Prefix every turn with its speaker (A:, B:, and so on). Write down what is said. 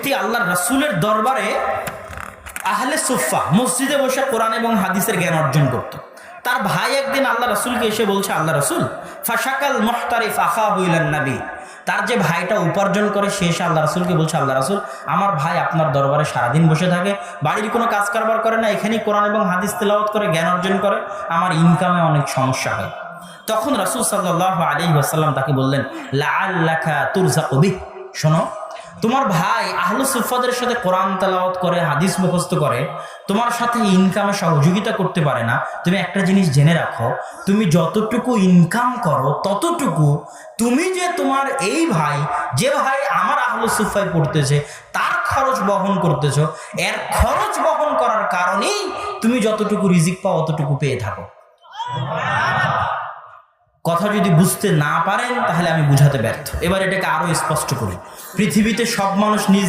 A: ব্যক্তি আল্লাহর রাসূলের দরবারে আহলে সুফফা মসজিদে বসে কোরআন এবং হাদিসের জ্ঞান অর্জন করত। তার ভাই একদিন আল্লাহ রাসূলকে এসে বলছে, আল্লাহ রাসূল, ফাশাকাল মুহতারিফ আখাহু ইলান নবী। তার যে ভাইটা উপার্জন করে সে এসে আল্লাহ রাসূলকে বলছে, আল্লাহ রাসূল, আমার ভাই আপনার দরবারে সারাদিন বসে থাকে, বাড়ির কোনো কাজ কারবার করে না, এখানেই কোরআন এবং হাদিস তেলাওয়াত করে জ্ঞান অর্জন করে, আমার ইনকামে অনেক সমস্যা হয়। তখন রাসূল সাল্লাল্লাহু আলাইহি ওয়াসাল্লাম তাকে বললেন, লাআল্লাকা তুরযাকু বিহ, শোনো, তোমার ভাই আহলে সুফফাদের সাথে কোরআন তেলাওয়াত করে, হাদিস মুখস্থ করে, তোমার সাথে ইনকামে সহযোগিতা করতে পারে না। তুমি একটা জিনিস জেনে রাখো, তুমি যতটুকু ইনকাম করো ততটুকু তুমি যে তোমার এই ভাই, যে ভাই আমার আহলে সুফফায় পড়তেছে, তার খরচ বহন করতেছো, এর খরচ বহন করার কারণেই তুমি যতটুকু রিজিক পাও অতটুকু পেয়ে থাকো। কথা যদি বুঝতে না পারেন তাহলে আমি বুঝাতে ব্যর্থ। এবার এটাকে আরো স্পষ্ট করি। পৃথিবীতে সব মানুষ নিজ